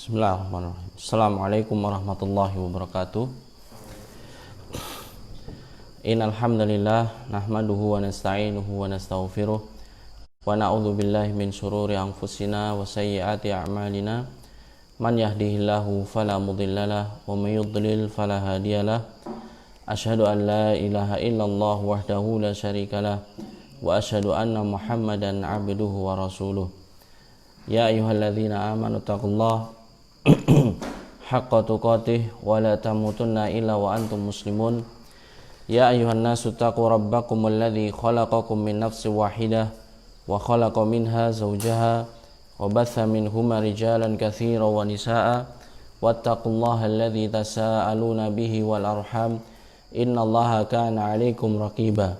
Bismillahirrahmanirrahim. Assalamualaikum warahmatullahi wabarakatuh. Innal hamdalillah nahmaduhu wa nasta'inuhu wa nastaghfiruh wa na'udzu billahi min shururi anfusina wa sayyiati a'malina. Man yahdihillahu fala mudhillalah wa may yudlil fala hadiyalah. Asyhadu an la ilaha illallah wahdahu la syarikalah wa asyhadu anna Muhammadan 'abduhu wa rasuluh. Ya ayyuhalladzina amanu taqullaha haqqa tuqatih wa la tamutunna illa wa antum muslimun. Ya ayyuhan nasu taqu rabbakumul ladzi khalaqakum min nafsin wahidah wa khalaqa minha zawjaha wa batha minhuma rijalan katsiran wa nisaa'a wattaqullaha alladzi tasaaluna bihi wal arham innallaha kana 'alaikum raqiba.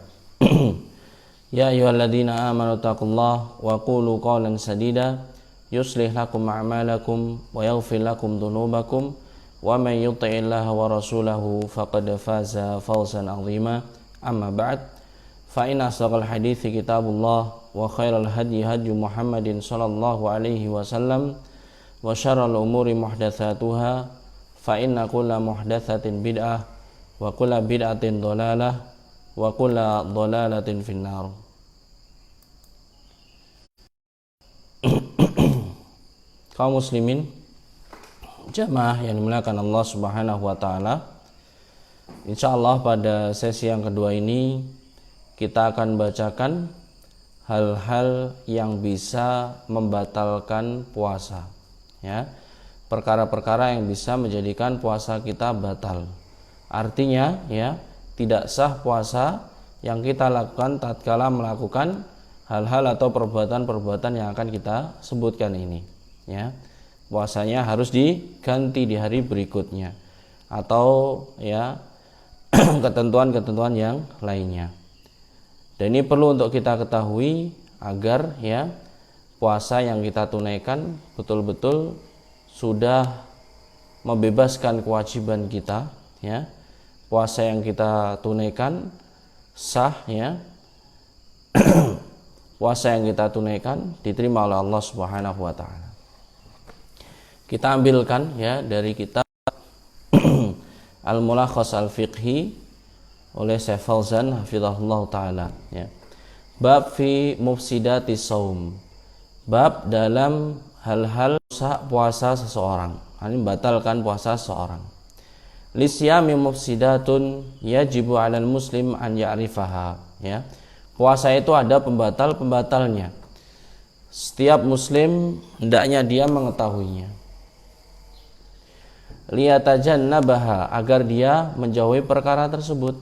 Ya ayyuhalladzina amanu taqullaha wa qulu qawlan sadida yuslih lakum a'malakum wa yaghfir lakum dhunubakum wa man yuti'illaha wa rasulahu faqad faza fawzan 'azima. Amma ba'd, fa inna asdaqal hadithi kitabullah wa khairal hadyi hadyu Muhammadin sallallahu alaihi wasallam wa syarral umuri muhdatsatuha fa inna kulla muhdatsatin bid'ah wa kulla bid'atin dhalalah wa kulla dhalalatin finnar. Kaum muslimin jamaah yang dimuliakan Allah Subhanahu wa taala, insyaallah pada sesi yang kedua ini kita akan bacakan hal-hal yang bisa membatalkan puasa, ya. Perkara-perkara yang bisa menjadikan puasa kita batal. Artinya, ya, tidak sah puasa yang kita lakukan tatkala melakukan hal-hal atau perbuatan-perbuatan yang akan kita sebutkan ini, ya. Puasanya harus diganti di hari berikutnya atau, ya, ketentuan-ketentuan yang lainnya. Dan ini perlu untuk kita ketahui agar, ya, puasa yang kita tunaikan betul-betul sudah membebaskan kewajiban kita, ya. Puasa yang kita tunaikan sah, ya. Puasa yang kita tunaikan diterima oleh Allah Subhanahu wa taala. Kita ambilkan, ya, dari kitab Al-Mulakhas Al-Fiqhi oleh Syekh Fauzan hafizahullah taala, ya. Bab fi mufsidatis shaum. Bab dalam hal-hal rusak puasa seseorang. Ini membatalkan puasa seseorang. Lisyami mufsidatun yajibu 'alal muslim an ya'rifaha, ya. Puasa itu ada pembatal-pembatalnya. Setiap muslim hendaknya dia mengetahuinya. Liyatajannabaha, agar dia menjauhi perkara tersebut.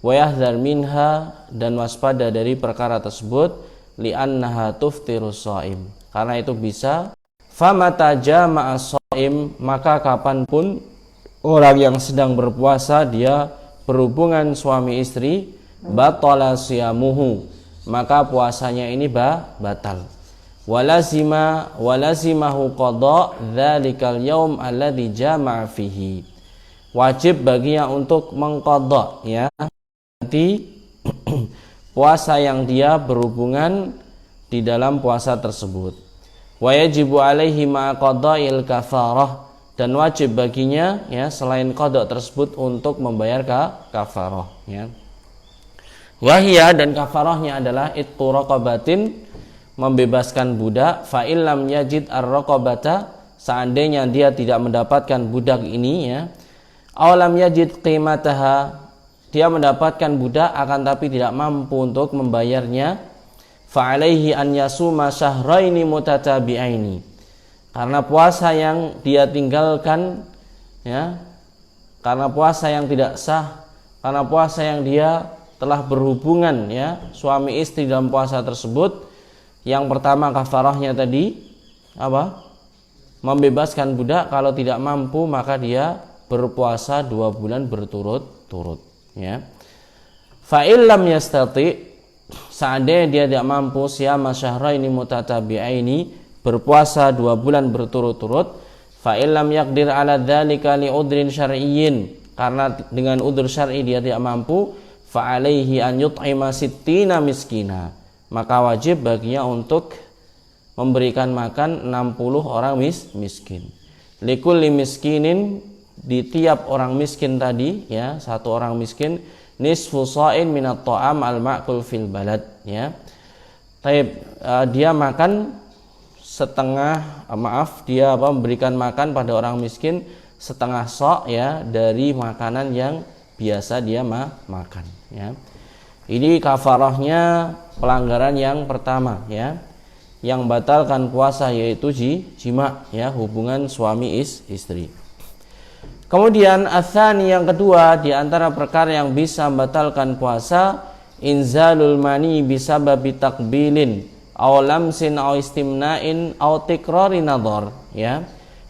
Wa yahdhar minha, dan waspada dari perkara tersebut. Li'annaha tuftirus shaim, karena itu bisa. Famata jama'a shaim, maka kapanpun orang yang sedang berpuasa dia berhubungan suami istri, batala siyamuhu, maka puasanya ini batal. Walazimahu qada dzalikal yaum alladzi jama'a fihi, wajib baginya untuk mengqadha, ya, nanti puasa yang dia berhubungan di dalam puasa tersebut. Wa yajibu alaihi ma qada'il kafarah, dan wajib baginya, ya, selain qada tersebut untuk membayar kafarah, ya. Wahia, dan kafarahnya adalah itqu raqabatin, membebaskan budak. Fa illam yajid ar-raqabata, seandainya dia tidak mendapatkan budak ini, ya. Aw lam yajid qimataha, dia mendapatkan budak akan tapi tidak mampu untuk membayarnya. Fa alaihi an yasuma syahraini mutatabi'aini, karena puasa yang dia tinggalkan, ya, karena puasa yang tidak sah, karena puasa yang dia telah berhubungan, ya, suami istri dalam puasa tersebut. Yang pertama kafarahnya tadi apa? Membebaskan budak. Kalau tidak mampu maka dia berpuasa 2 bulan berturut-turut, ya. Fa illam yastati, seandainya dia tidak mampu, siyama syahraini mutatabi'aini, berpuasa 2 bulan berturut-turut. Fa illam yaqdir ala dzalika li udrin syar'iyyin, karena dengan udzur syar'i dia tidak mampu. Fa alaihi an yut'ima sittina miskina, maka wajib baginya untuk memberikan makan 60 orang miskin. likulli miskinin, di tiap orang miskin tadi, ya, satu orang miskin, nisfu sha'in minat ta'am al-ma'kul fil balad, ya. Dia makan setengah, dia memberikan makan pada orang miskin setengah sok, ya, dari makanan yang biasa dia makan, ya. Ini kafarahnya pelanggaran yang pertama, ya, yang batalkan puasa, yaitu jima, ya, hubungan suami istri. Kemudian atsani, yang kedua, di antara perkara yang bisa membatalkan puasa, inzalul mani bisababi takbilin aw lamsin aw istimna'in aw tikrari nadhar, ya.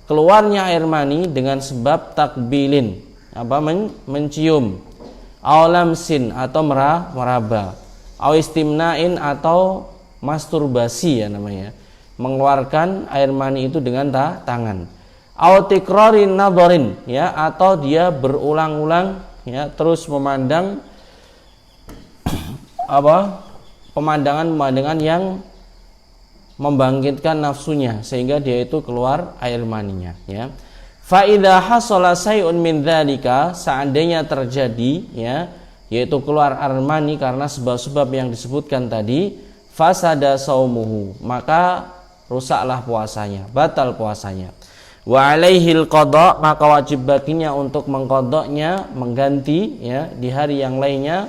Keluarnya air mani dengan sebab takbilin, mencium, aw lamsin atau meraba, aw istimna'in atau masturbasi, ya namanya, mengeluarkan air mani itu dengan tangan. Au tikrarin nadharin, ya, atau dia berulang-ulang, ya, terus memandang pemandangan yang membangkitkan nafsunya sehingga dia itu keluar air maninya, ya. Fa idza hasala say'un min dzalika, seandainya terjadi, ya, yaitu keluar air mani karena sebab-sebab yang disebutkan tadi, fasada saumuhu, maka rusaklah puasanya, batal puasanya. Wa alaihil qada, maka wajib baginya untuk mengqadanya, mengganti, ya, di hari yang lainnya,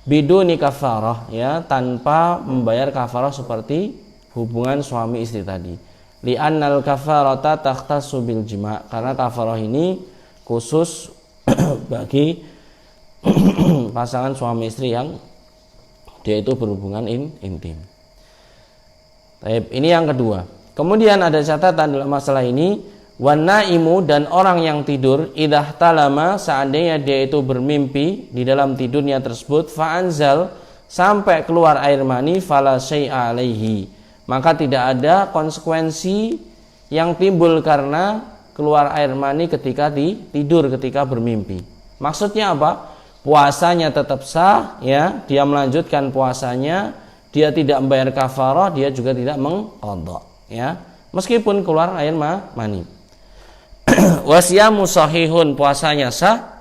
biduni kafarah, ya, tanpa membayar kafarah seperti hubungan suami istri tadi. Li'annal kafarata takhtassu bil jima', karena kafarah ini khusus bagi pasangan suami istri yang dia itu berhubungan intim. Baik, ini yang kedua. Kemudian ada catatan dalam masalah ini, wan naimu, dan orang yang tidur, idza talama, seandainya dia itu bermimpi di dalam tidurnya tersebut, fa'anzal, sampai keluar air mani, fala syai'a alaihi, maka tidak ada konsekuensi yang timbul karena keluar air mani ketika tidur, ketika bermimpi. Maksudnya apa? Puasanya tetap sah, ya, dia melanjutkan puasanya, dia tidak membayar kafarah, dia juga tidak mengqadha, ya, meskipun keluar air mani. Wasyamu sahihun, puasanya sah,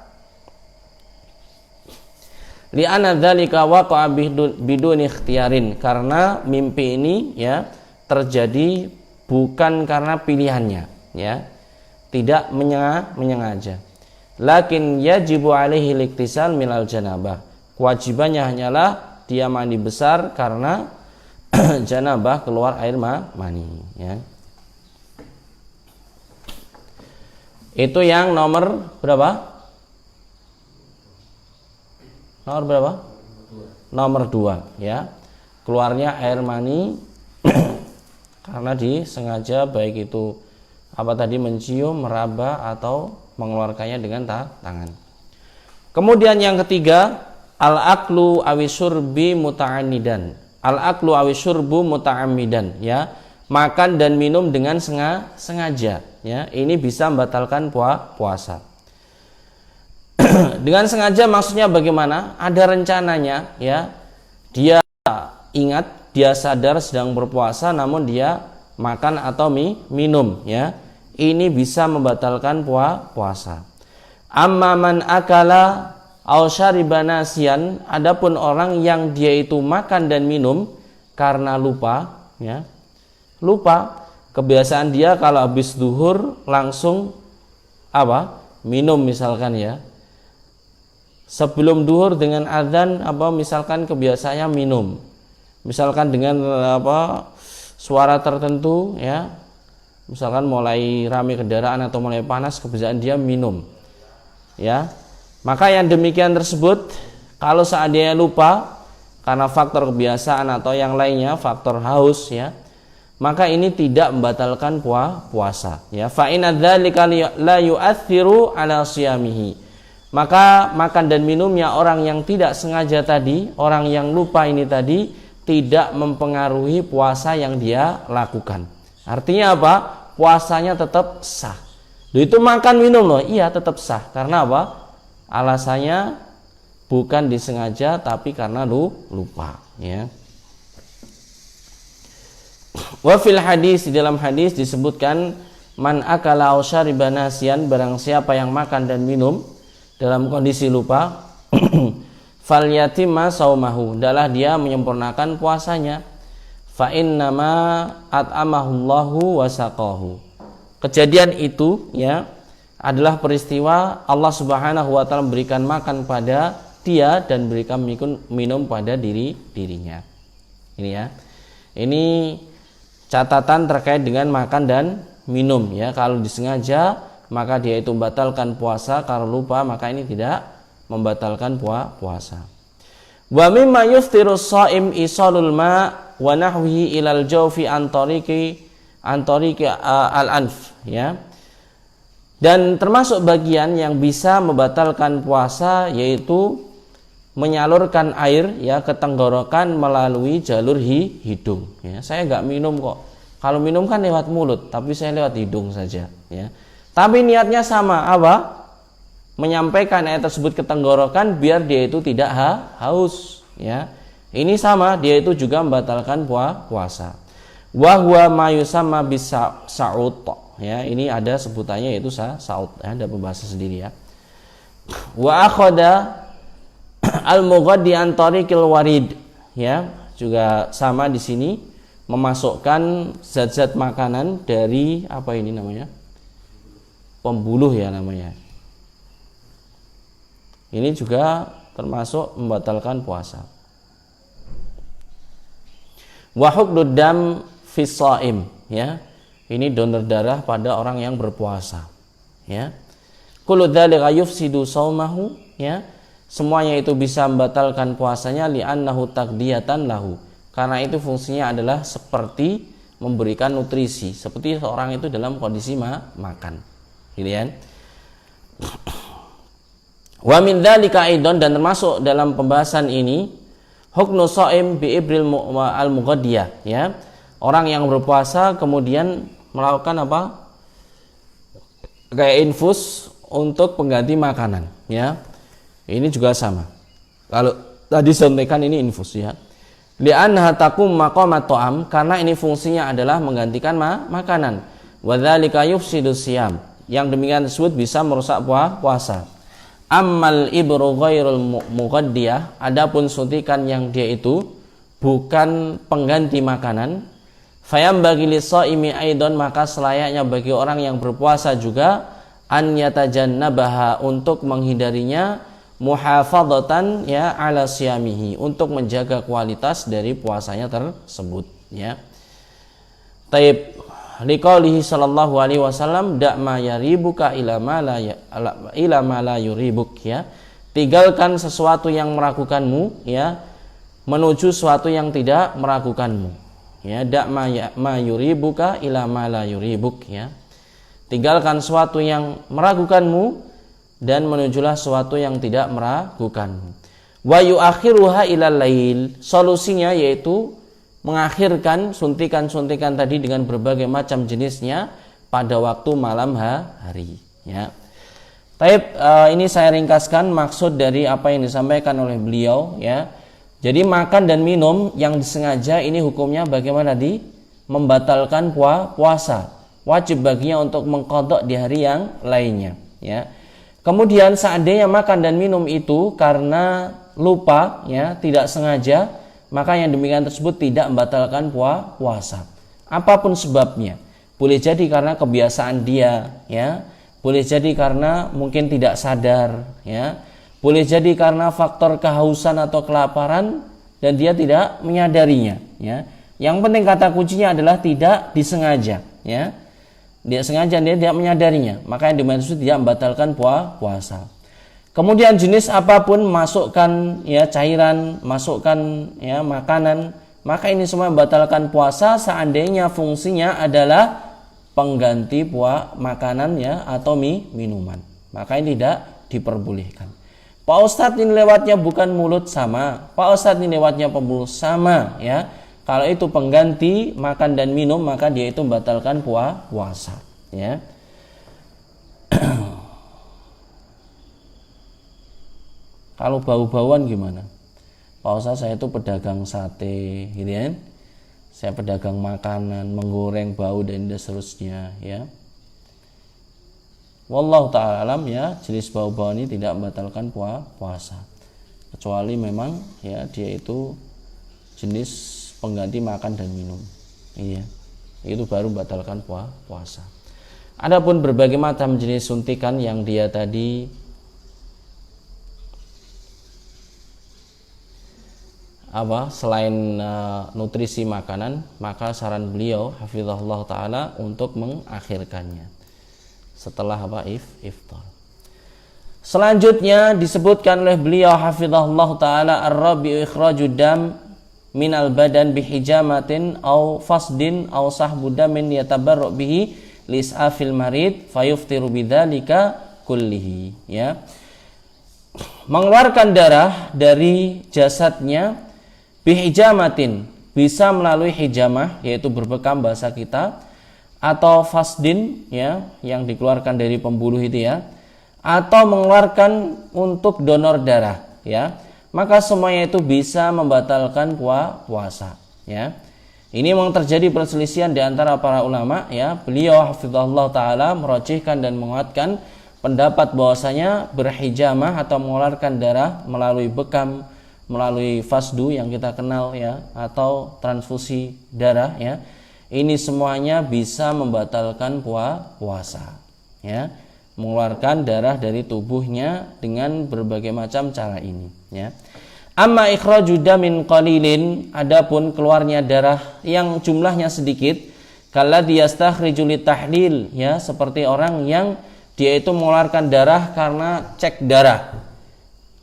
li'anna dzalika waqa'a bidun ikhtiyarin, karena mimpi ini, ya, terjadi bukan karena pilihannya, ya, tidak menyengaja. Lakin yajibu alaihi liktisal minal janabah, kewajibannya hanyalah dia mandi besar karena janabah, keluar air mani, ya. Itu yang nomor berapa? Nomor berapa? Nomor 2, ya. Keluarnya air mani karena disengaja, baik itu mencium, meraba, atau mengeluarkannya dengan tangan. Kemudian yang ketiga, al-aklu awisyurbi muta'ammidan. Al-aklu awisyurbu muta'ammidan, ya, makan dan minum dengan sengaja, ya, ini bisa membatalkan puasa. Dengan sengaja maksudnya bagaimana? Ada rencananya, ya, dia ingat, dia sadar sedang berpuasa, namun dia makan atau minum, ya, ini bisa membatalkan puasa. Amma man akala aw syariba nasiyan, adapun orang yang dia itu makan dan minum karena lupa, ya, lupa, kebiasaan dia kalau habis zuhur langsung minum misalkan, ya, sebelum zuhur dengan azan misalkan kebiasaannya minum, misalkan dengan suara tertentu, ya, misalkan mulai ramai kendaraan atau mulai panas, kebiasaan dia minum, ya, maka yang demikian tersebut kalau seandainya lupa karena faktor kebiasaan atau yang lainnya, faktor haus, ya, maka ini tidak membatalkan puasa, ya. Fa inna dzalika la yu'athiru ala siyamihi, maka makan dan minumnya orang yang tidak sengaja tadi, orang yang lupa ini tadi, tidak mempengaruhi puasa yang dia lakukan. Artinya apa? Puasanya tetap sah. Itu makan minum loh, iya tetap sah. Karena apa? Alasannya bukan disengaja tapi karena lupa, ya. Wa fil hadis, di dalam hadis disebutkan Man akala aw syariba nasiyan, barang siapa yang makan dan minum dalam kondisi lupa, falyatimma saumahu, adalah dia menyempurnakan puasanya. Fa innama at'amahullahu wa saqahu. Kejadian itu ya adalah peristiwa Allah Subhanahu wa taala memberikan makan pada dia dan berikan minum pada dirinya. Ini ya. Ini catatan terkait dengan makan dan minum ya. Kalau disengaja maka dia itu membatalkan puasa, kalau lupa maka ini tidak membatalkan puasa. Wa mimma yuftiru shaim isalul ma wa nahwihi ilal jawfi an tariqi al-anf ya. Dan termasuk bagian yang bisa membatalkan puasa yaitu menyalurkan air ya ke tenggorokan melalui jalur hidung ya. Saya enggak minum kok. Kalau minum kan lewat mulut, tapi saya lewat hidung saja ya. Tapi niatnya sama, apa? Menyampaikan ayat tersebut ke tenggorokan biar dia itu tidak haus ya. Ini sama, dia itu juga membatalkan puasa. Wa huwa ma yusamma bis-sa'ud ya. Ini ada sebutannya yaitu sa'ud ya, ada pembahasan sendiri ya. Wa akhadha al-mughaddi an tariqil warid ya. Juga sama di sini, memasukkan zat-zat makanan dari apa ini namanya? Pembuluh ya namanya. Ini juga termasuk membatalkan puasa. Wa hukdud dam fis shaim ya. Ini donor darah pada orang yang berpuasa ya. Kullu dzalika yufsidu shaumahu ya. Semuanya itu bisa membatalkan puasanya li'annahu taqdiyatan lahu. Karena itu fungsinya adalah seperti memberikan nutrisi, seperti seorang itu dalam kondisi makan. Gitu kan? Wa min dzalika aidan, dan termasuk dalam pembahasan ini huknu shaim bi ibril al-mughadiyah ya. Orang yang berpuasa kemudian melakukan apa? Kayak infus untuk pengganti makanan ya. Ini juga sama. Kalau tadi sampaikan ini infus ya. Li'annaha taqum maqamat ta'am, karena ini fungsinya adalah menggantikan makanan. Wa dzalika yufsidu siyam, yang demikian tersebut bisa merusak puasa. Ammal ibru ghairul mughadiyah, adapun suntikan yang dia itu bukan pengganti makanan, fayam bagi lis-shaimi aidan, maka selayaknya bagi orang yang berpuasa juga an yatajannabaha, untuk menghindarinya, muhafadzatan ya ala siyamihi, untuk menjaga kualitas dari puasanya tersebut ya. Taib liqaulihi sallallahu alaihi wasallam da' ma yaribuka ila ma la yuribuk ya. Tinggalkan sesuatu yang meragukanmu ya, menuju sesuatu yang tidak meragukanmu ya. Da' ma yuribuka ila ma la yuribuk ya. Tinggalkan sesuatu yang meragukanmu dan menujulah sesuatu yang tidak meragukanmu. Wa yu'akhiruha ilal lail, solusinya yaitu mengakhirkan suntikan-suntikan tadi dengan berbagai macam jenisnya pada waktu malam hari ya. Taib, ini saya ringkaskan maksud dari apa yang disampaikan oleh beliau ya. Jadi makan dan minum yang disengaja ini hukumnya bagaimana? Membatalkan puasa. Wajib baginya untuk mengqadha di hari yang lainnya ya. Kemudian seandainya makan dan minum itu karena lupa ya, tidak sengaja, maka yang demikian tersebut tidak membatalkan puasa. Apapun sebabnya. Boleh jadi karena kebiasaan dia ya, boleh jadi karena mungkin tidak sadar ya, boleh jadi karena faktor kehausan atau kelaparan dan dia tidak menyadarinya ya. Yang penting kata kuncinya adalah tidak disengaja ya. Dia sengaja, dia tidak menyadarinya, maka yang dimaksud tidak membatalkan puasa. Kemudian jenis apapun, masukkan ya cairan, masukkan ya makanan, maka ini semua membatalkan puasa seandainya fungsinya adalah pengganti makanan ya atau minuman. Maka ini tidak diperbolehkan. Pak Ustadz ini lewatnya bukan mulut, sama. Pak Ustadz ini lewatnya pembuluh, sama ya. Kalau itu pengganti makan dan minum, maka dia itu membatalkan puasa ya. Kalau bau-bauan gimana? Pak Ustaz, saya itu pedagang sate gitu kan. Saya pedagang makanan, menggoreng bau dan seterusnya ya. Wallahu ta'ala alam, ya, jenis bau-bau ini tidak membatalkan puasa. Kecuali memang ya dia itu jenis pengganti makan dan minum. Iya. Itu baru membatalkan puasa. Adapun berbagai macam jenis suntikan yang dia tadi selain nutrisi makanan, maka saran beliau hafizahullah taala untuk mengakhirkannya setelah iftar. Selanjutnya disebutkan oleh beliau hafizahullah taala ar-rabi'u ikhrajud dam minal badan bihijamatin aw fasdin aw sahbu damin yatabarru bihi lis'afil marid fayuftiru bidzalika kullihi, ya. Mengeluarkan darah dari jasadnya bihijamatin, bisa melalui hijamah yaitu berbekam bahasa kita, atau fasdin, ya, yang dikeluarkan dari pembuluh itu, ya, atau mengeluarkan untuk donor darah, ya, maka semuanya itu bisa membatalkan puasa, ya. Ini memang terjadi perselisihan di antara para ulama, ya. Beliau hafizahullah taala merajihkan dan menguatkan pendapat bahwasanya berhijamah atau mengeluarkan darah melalui bekam, melalui fasdu yang kita kenal, ya, atau transfusi darah, ya. Ini semuanya bisa membatalkan puasa, ya. Mengeluarkan darah dari tubuhnya dengan berbagai macam cara ini, ya. Amma ikhraju damin qalilin, adapun keluarnya darah yang jumlahnya sedikit, kalladzi yastakhriju litahlil, ya, seperti orang yang dia itu mengeluarkan darah karena cek darah.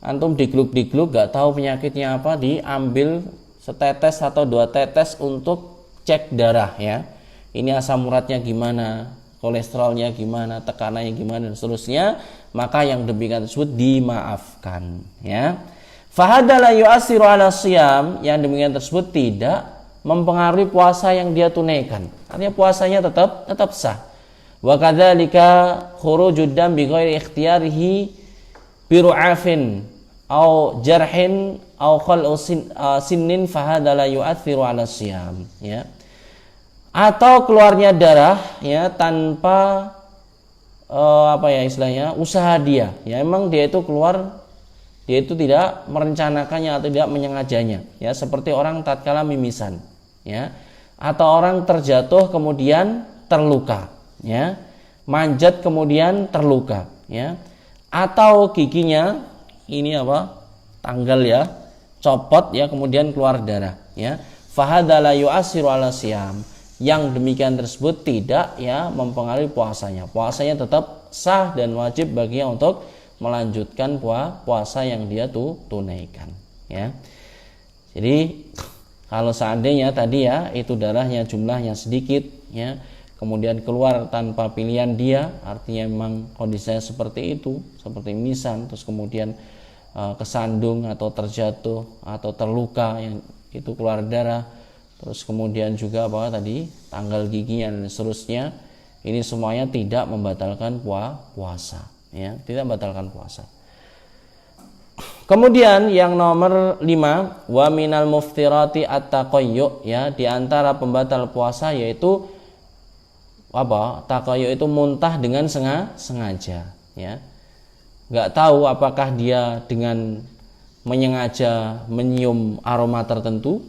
Antum digluk-digluk gak tahu penyakitnya apa, diambil setetes atau 2 tetes untuk cek darah, ya. Ini asam uratnya gimana, kolesterolnya gimana, tekanannya gimana dan seterusnya, maka yang demikian tersebut dimaafkan, ya. Fahada la yu'assiru 'ala shiyam, yang demikian tersebut tidak mempengaruhi puasa yang dia tunaikan. Artinya puasanya tetap sah. Wa kadzalika khurujud dam bi ghairi ikhtiyarihi bi ru'afin au jarhin au khal'u sinnin fahada la yu'athiru 'ala shiyam, ya. Atau keluarnya darah, ya, tanpa istilahnya usaha dia, ya, emang dia itu keluar, dia itu tidak merencanakannya atau tidak menyengajanya, ya, seperti orang tatkala mimisan, ya, atau orang terjatuh kemudian terluka, ya, manjat kemudian terluka, ya, atau giginya ini tanggal, ya, copot, ya, kemudian keluar darah, ya. Fahadza la yu'assiru 'ala shiyam, yang demikian tersebut tidak, ya, mempengaruhi puasanya. Puasanya tetap sah dan wajib baginya untuk melanjutkan puasa yang dia tunaikan, ya. Jadi kalau seandainya tadi, ya, itu darahnya jumlahnya sedikit, ya, kemudian keluar tanpa pilihan dia, artinya memang kondisinya seperti itu, seperti mimisan, terus kemudian kesandung atau terjatuh atau terluka, yang itu keluar darah, terus kemudian juga tanggal giginya dan seterusnya, ini semuanya tidak membatalkan puasa, ya, tidak membatalkan puasa. Kemudian yang nomor 5, wa minal muftirati at-taqayyu, ya, di antara pembatal puasa yaitu taqayyu itu muntah dengan sengaja, ya. Enggak tahu apakah dia dengan menyengaja menyium aroma tertentu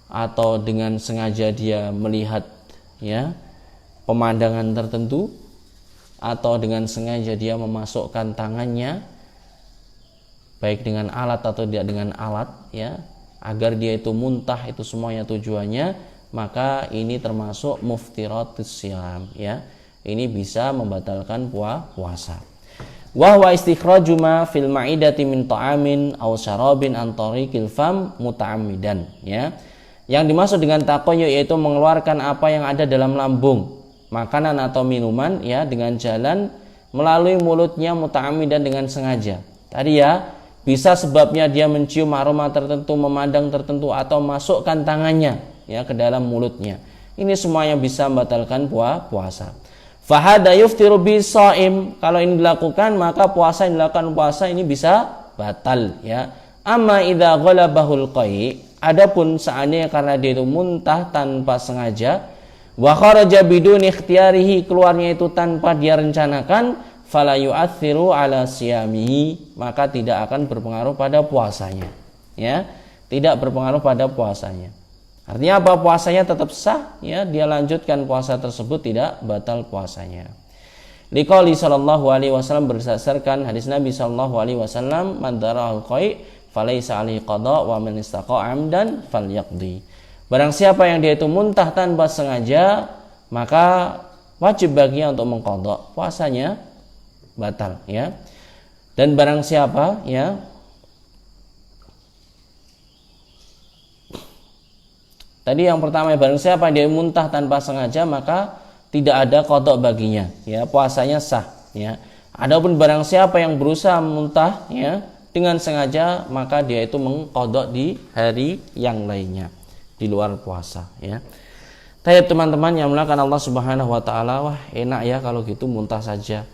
atau dengan sengaja dia melihat, ya, pemandangan tertentu, atau dengan sengaja dia memasukkan tangannya baik dengan alat atau tidak dengan alat, ya, agar dia itu muntah, itu semuanya tujuannya, maka ini termasuk muftiratus shiyam, ya. Ini bisa membatalkan puasa. Wa huwa istikhraju ma fil ma'idati min ta'amin aw syarabin an tariqil fam muta'ammidan, ya. Yang dimaksud dengan taqayyu yaitu mengeluarkan apa yang ada dalam lambung, makanan atau minuman, ya, dengan jalan melalui mulutnya muta'ammidan dengan sengaja. Tadi, ya, bisa sebabnya dia mencium aroma tertentu, memandang tertentu, atau masukkan tangannya, ya, ke dalam mulutnya. Ini semuanya bisa membatalkan puasa. Fahada yuftiru bisaim, kalau ini dilakukan maka puasa yang dilakukan puasa ini bisa batal, ya. Amma idza ghalabahul qai, adapun seandainya karena dia itu muntah tanpa sengaja, wa kharaja bidun ikhtiyarihi, keluarnya itu tanpa dia rencanakan, fala yu'athiru ala siyamihi, maka tidak akan berpengaruh pada puasanya. Ya, tidak berpengaruh pada puasanya. Artinya apa? Puasanya tetap sah, ya, dia lanjutkan puasa tersebut, tidak batal puasanya. Liqauli sallallahu alaihi wasallam, berdasarkan hadis Nabi sallallahu alaihi wasallam, man dara'al qai' falaisa alaihi qada wa man istaqa amdan falyaqdi. Barang siapa yang dia itu muntah tanpa sengaja, maka wajib baginya untuk mengqadha, puasanya batal, ya. Dan barang siapa, ya, tadi yang pertama, barang siapa dia muntah tanpa sengaja, maka tidak ada qadha baginya, ya, puasanya sah, ya. Adapun barang siapa yang berusaha muntah, ya, dengan sengaja, maka dia itu mengqadha di hari yang lainnya di luar puasa, ya. Tayyib teman-teman yang mulakan Allah Subhanahu wa taala, wah enak ya kalau gitu muntah saja.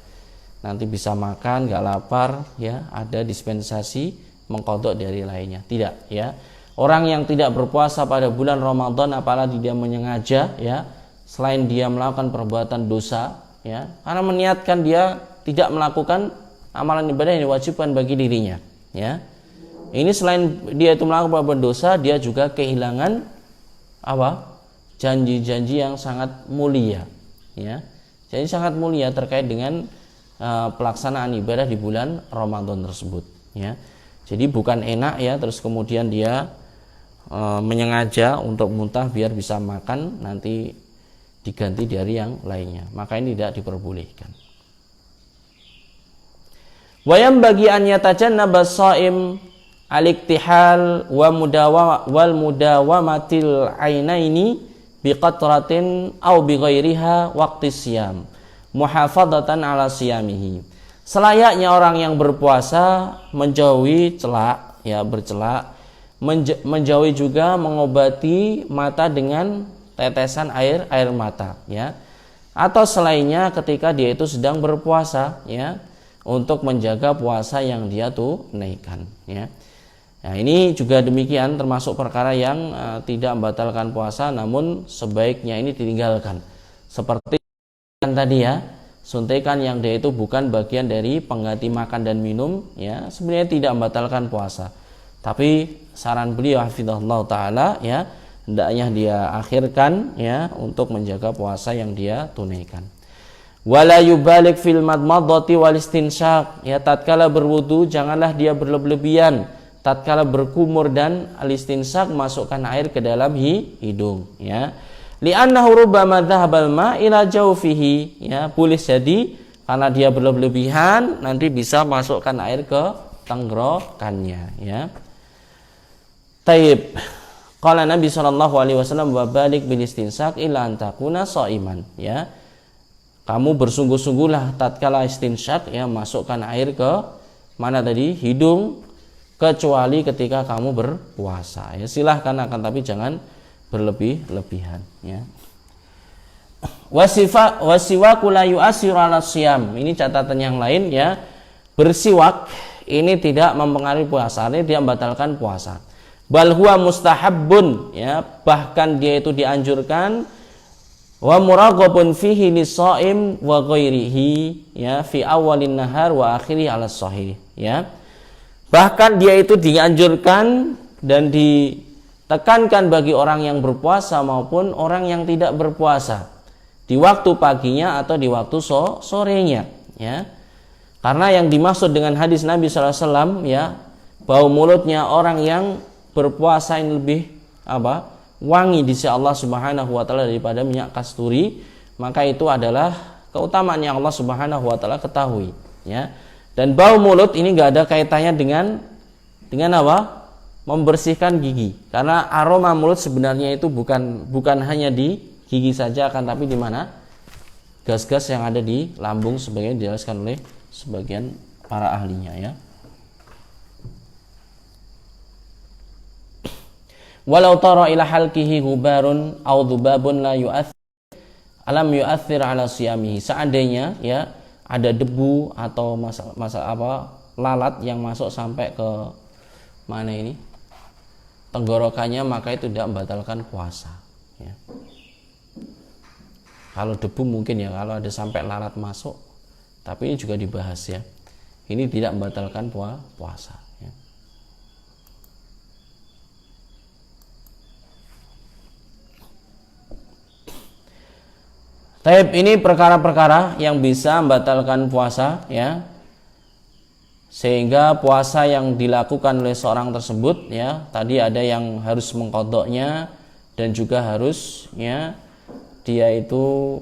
Nanti bisa makan, gak lapar, ya, ada dispensasi mengqadha di hari lainnya. Tidak, ya. Orang yang tidak berpuasa pada bulan Ramadan, apalagi dia menyengaja, ya, selain dia melakukan perbuatan dosa, ya, karena meniatkan dia tidak melakukan amalan ibadah yang diwajibkan bagi dirinya, ya. Ini selain dia itu melakukan perbuatan dosa, dia juga kehilangan apa? Janji-janji yang sangat mulia, ya. Jadi sangat mulia terkait dengan pelaksanaan ibadah di bulan Ramadan tersebut, ya. Jadi bukan enak, ya, terus kemudian dia menyengaja untuk muntah biar bisa makan, nanti diganti di hari yang lainnya, maka ini tidak diperbolehkan. Wayam bagi an yatajannaba shaim al-iktihal wal mudawamatil ainaini biqatratin aw bighairiha waqti siyam muhafadzatan ala siyamihi. Selayaknya orang yang berpuasa menjauhi celak, ya, bercelak, menjauhi juga mengobati mata dengan tetesan air mata, ya, atau selainnya ketika dia itu sedang berpuasa, ya, untuk menjaga puasa yang dia tunaikan, ya. Nah, ini juga demikian termasuk perkara yang tidak membatalkan puasa, namun sebaiknya ini ditinggalkan. Seperti yang tadi, ya, suntikan yang dia itu bukan bagian dari pengganti makan dan minum, ya, sebenarnya tidak membatalkan puasa. Tapi saran beliau hafizahullah taala, ya, hendaknya dia akhirkan, ya, untuk menjaga puasa yang dia tunaikan. Wala yubalik fil madmadati wal istinsyaq, ya, tatkala berwudu janganlah dia berlebihan, tatkala berkumur dan al-istinsyaq, masukkan air ke dalam hidung, ya. Li'annahu rubbama dhahabal ma ila jawfihi, ya, boleh jadi karena dia berlebihan nanti bisa masukkan air ke tenggorokannya, ya. Taib. Qala Nabi sallallahu alaihi wasallam wa balik bil istinsyaq ila an takuna shaiman, ya. Kamu bersungguh-sungguhlah tatkala istinsyaq, ya, masukkan air ke mana tadi? Hidung, kecuali ketika kamu berpuasa, ya. Silahkan, akan tapi jangan berlebihan, ya. Wasiwaku la yu'assiru 'ala shiyam. Ini catatan yang lain, ya. Bersiwak ini tidak mempengaruhi puasa, ini tidak membatalkan puasa. Bal huwa mustahabbun, ya, bahkan dia itu dianjurkan, wa muraghabun fihi lis-shaim wa ghairihi, ya, fi awalin nahar wa akhiri 'ala sahih, ya. Bahkan dia itu dianjurkan dan ditekankan bagi orang yang berpuasa maupun orang yang tidak berpuasa di waktu paginya atau di waktu sorenya, ya. Karena yang dimaksud dengan hadis Nabi sallallahu alaihi wasallam, ya, bau mulutnya orang yang berpuasa ini lebih wangi di sisi Allah Subhanahu wa taala daripada minyak kasturi, maka itu adalah keutamaan yang Allah Subhanahu wa taala ketahui, ya. Dan bau mulut ini enggak ada kaitannya dengan apa? Membersihkan gigi. Karena aroma mulut sebenarnya itu bukan hanya di gigi saja, akan tapi di mana? Gas-gas yang ada di lambung, sebagaimana dijelaskan oleh sebagian para ahlinya, ya. Walau tara ila halqihi hubarun aw dhubabun la yu'athir ala siyamihi. Seandainya, ya, ada debu atau lalat yang masuk sampai ke mana ini? Tenggorokannya, maka itu tidak membatalkan puasa, ya. Kalau debu mungkin, ya, kalau ada sampai lalat masuk Tapi ini juga dibahas ya. Ini tidak membatalkan puasa ya. Taib, ini perkara-perkara yang bisa membatalkan puasa ya. Sehingga puasa yang dilakukan oleh seorang tersebut ya, tadi ada yang harus mengqadha'nya dan juga harus ya dia itu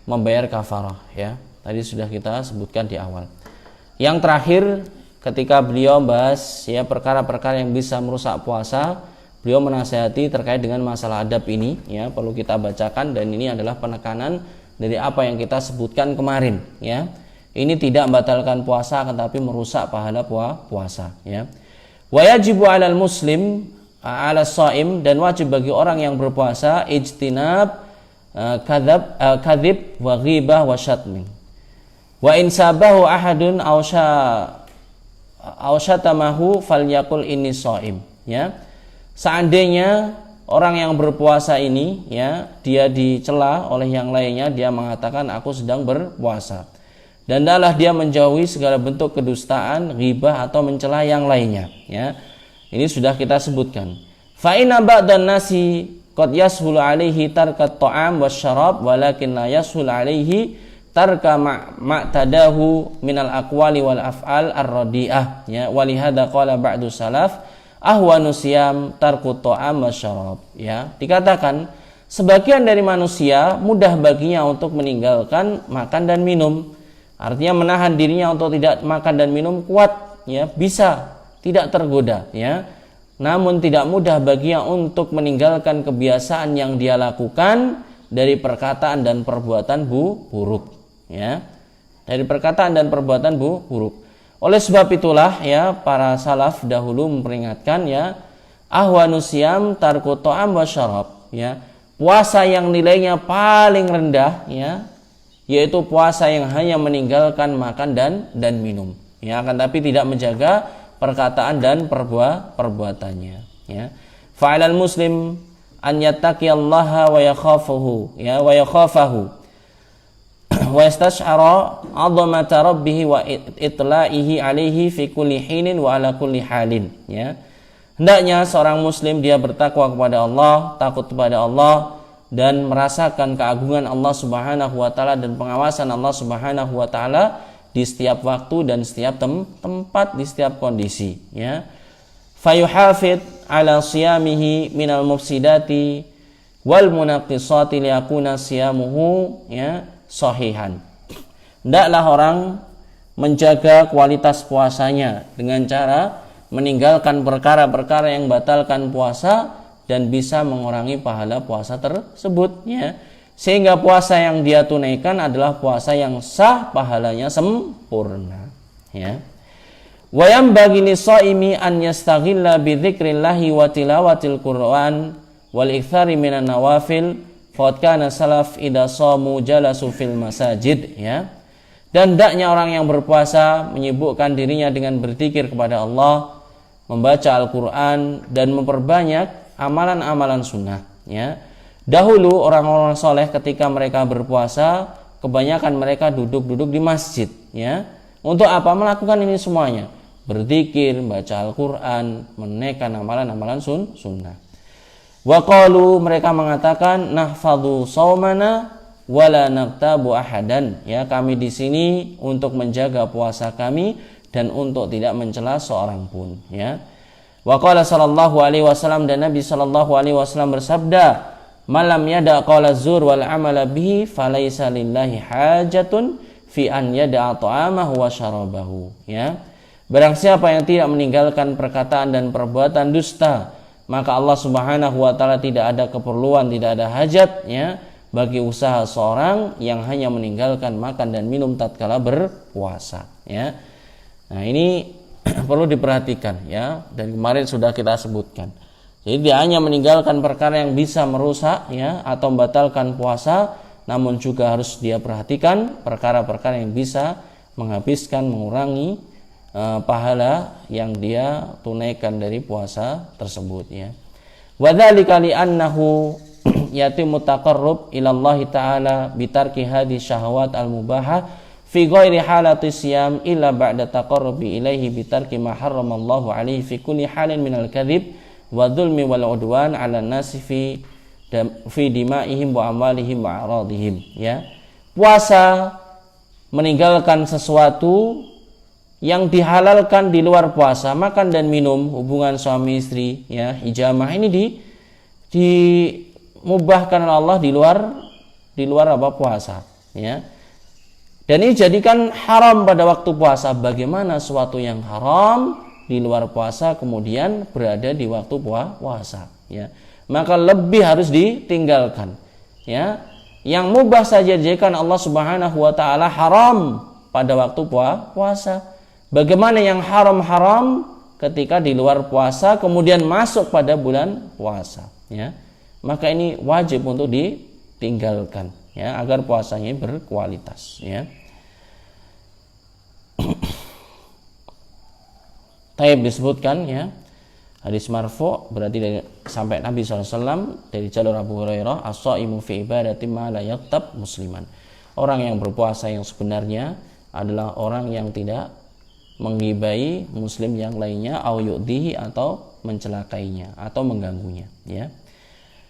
membayar kafarah ya. Tadi sudah kita sebutkan di awal. Yang terakhir ketika beliau bahas ya perkara-perkara yang bisa merusak puasa, beliau menasihati terkait dengan masalah adab ini ya, perlu kita bacakan, dan ini adalah penekanan dari apa yang kita sebutkan kemarin ya. Ini tidak membatalkan puasa tetapi merusak pahala puasa ya. Wa yajibu 'alal muslim 'ala shaim, dan wajib bagi orang yang berpuasa ijtinab kadzib wa ghibah wa syatmi. Wa in sabahu ahadun aw syatamahu falyaqul inni shaim ya. Seandainya orang yang berpuasa ini ya, dia dicela oleh yang lainnya, dia mengatakan aku sedang berpuasa. Dan adalah dia menjauhi segala bentuk kedustaan, ghibah atau mencela yang lainnya ya. Ini sudah kita sebutkan. Fa inna ba'dan nasi qad yashulu 'alaihi tarka ta'am wasyarab walakin la yashul 'alaihi tarka ma'tadahu minal aqwali wal af'al ar-radi'ah ya. Walihada qala ba'du salaf ahwanu siyam tarku ta'am wasyarab ya. Dikatakan sebagian dari manusia mudah baginya untuk meninggalkan makan dan minum. Artinya menahan dirinya untuk tidak makan dan minum kuat ya, bisa, tidak tergoda ya. Namun tidak mudah baginya untuk meninggalkan kebiasaan yang dia lakukan dari perkataan dan perbuatan buruk ya. Dari perkataan dan perbuatan buruk. Oleh sebab itulah ya, para salaf dahulu memperingatkan ya, ahwanu siyam tarku ta'am wa syarab ya. Puasa yang nilainya paling rendah ya, yaitu puasa yang hanya meninggalkan makan dan minum ya, akan tapi tidak menjaga perkataan dan perbuatannya ya. Fa'alal muslim an yattaqiyallaha wa yakhafuhu ya, wa yakhafahu wa yastash'ara 'azamata rabbih wa itla'ihi 'alaihi fi kulli hinin wa ala kulli halin ya. Hendaknya seorang muslim dia bertakwa kepada Allah, takut kepada Allah, dan merasakan keagungan Allah Subhanahu wa taala dan pengawasan Allah Subhanahu wa taala di setiap waktu dan setiap tempat, di setiap kondisi ya. Fayuhafid ala siyamihi minal mufsidati wal munaqqisati liyakuna siyamuhu ya sahihan. Hendaklah orang menjaga kualitas puasanya dengan cara meninggalkan perkara-perkara yang batalkan puasa dan bisa mengurangi pahala puasa tersebut ya. Sehingga puasa yang dia tunaikan adalah puasa yang sah, pahalanya sempurna ya. Wa yanbaghi lis-shaimi an yastaghilla bi dzikrillahi wa tilawatil Qur'an wal iktsari minan nawafil fa kana salaf idza shamu jalasu fil masajid ya. Dan hendaknya orang yang berpuasa menyibukkan dirinya dengan berzikir kepada Allah, membaca Al-Qur'an dan memperbanyak amalan-amalan sunnah ya. Dahulu orang-orang soleh ketika mereka berpuasa, kebanyakan mereka duduk-duduk di masjid ya. Untuk apa? Melakukan ini semuanya, berzikir, membaca Al-Quran, menaikkan amalan-amalan sunnah. Wa qalu, mereka mengatakan nahfadhu shaumana wala naqtabu ahadan ya, kami di sini untuk menjaga puasa kami dan untuk tidak mencela seorang pun ya. Wa qala sallallahu alaihi wasallam, dan Nabi sallallahu alaihi wasallam bersabda, "Malam yada qala zur wal amala bihi falaisa lillahi hajatun fi an yada'a ta'amahu wa syarabahu." Ya. Barang siapa yang tidak meninggalkan perkataan dan perbuatan dusta, maka Allah Subhanahu wa taala tidak ada keperluan, tidak ada hajat ya bagi usaha seorang yang hanya meninggalkan makan dan minum tatkala berpuasa ya. Nah, ini perlu diperhatikan ya, dan kemarin sudah kita sebutkan. Jadi dia hanya meninggalkan perkara yang bisa merusak ya atau membatalkan puasa, namun juga harus dia perhatikan perkara-perkara yang bisa menghabiskan, mengurangi pahala yang dia tunaikan dari puasa tersebut ya. Wa dzalika li annahu yatimu taqarrub ila Allah taala bi tarki hadhihi syahawat al-mubahah fi ghairi halati siyam illa ba'da taqarrubi ilaihi bitarki ma harramallahu alaihi fi kulli halin minal kadhib wa dzulmi wal udwan 'alan nasi fi dima'ihim wa amwalihim wa aradihim. Ya, puasa meninggalkan sesuatu yang dihalalkan di luar puasa, makan dan minum, hubungan suami istri, ya, hijamah, ini dimubahkan oleh Allah di luar apa, puasa, ya. Dan ini jadikan haram pada waktu puasa. Bagaimana sesuatu yang haram di luar puasa kemudian berada di waktu puasa, ya. Maka lebih harus ditinggalkan, ya. Yang mubah saja dijadikan Allah Subhanahu wa taala haram pada waktu puasa. Bagaimana yang haram-haram ketika di luar puasa kemudian masuk pada bulan puasa, ya. Maka ini wajib untuk ditinggalkan, ya, agar puasanya berkualitas, ya. Taib disebutkan, ya, hadis marfu berarti sampai Nabi SAW dari jalur Abu Hurairah, as-shaimu fi ibadati ma la yaqtab musliman. Orang yang berpuasa yang sebenarnya adalah orang yang tidak menggibai muslim yang lainnya, au yu'dihi, atau mencelakainya atau mengganggunya, ya.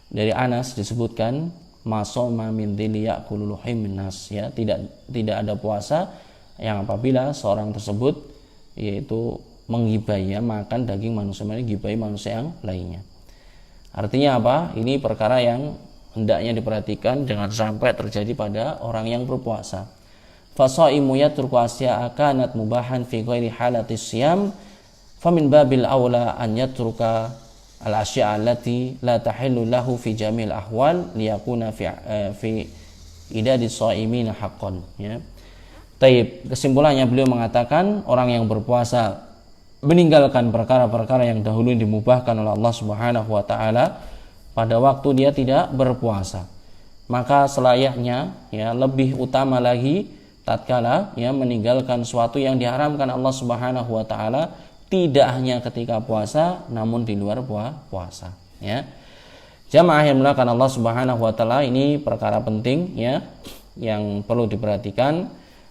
Dari Anas disebutkan, masoma min dzili ya'kulu luhim nas, ya, tidak ada puasa yang apabila seorang tersebut yaitu menggibai, ya, makan daging manusia, menggibai manusia yang lainnya. Artinya apa? Ini perkara yang hendaknya diperhatikan jangan sampai terjadi pada orang yang berpuasa. Fasaimu yatruku asya'a kanat mubahan fi ghairi halati siyam famin babil aula an yatruka al asya'a allati la tahillu lahu fi jamil ahwal liyakuna fi idadi shaimin haqqan, ya. Taib, kesimpulannya beliau mengatakan orang yang berpuasa meninggalkan perkara-perkara yang dahulu dimubahkan oleh Allah Subhanahu wa taala pada waktu dia tidak berpuasa, maka selayaknya, ya, lebih utama lagi tatkala, ya, meninggalkan sesuatu yang diharamkan Allah Subhanahu wa taala tidak hanya ketika puasa namun di luar puasa, ya. Jamaah yang dimuliakan Allah Subhanahu wa taala, ini perkara penting, ya, yang perlu diperhatikan,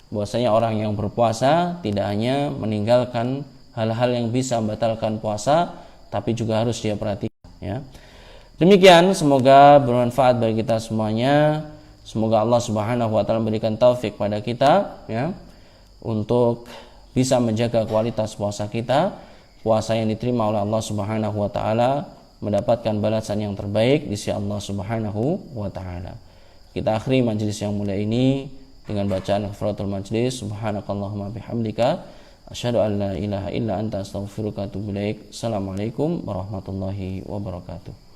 bahwasanya orang yang berpuasa tidak hanya meninggalkan hal-hal yang bisa membatalkan puasa tapi juga harus dia perhatikan, ya. Demikian, semoga bermanfaat bagi kita semuanya. Semoga Allah Subhanahu wa taala memberikan taufik pada kita, ya, untuk bisa menjaga kualitas puasa kita, puasa yang diterima oleh Allah Subhanahu wa taala, mendapatkan balasan yang terbaik di sisi Allah Subhanahu wa taala. Kita akhiri majelis yang mulia ini dengan bacaan kafaratul majlis. Subhanakallahumma bihamdika asyhadu an la ilaha illa anta astaghfiruka wa atubu ilaik. Assalamualaikum warahmatullahi wabarakatuh.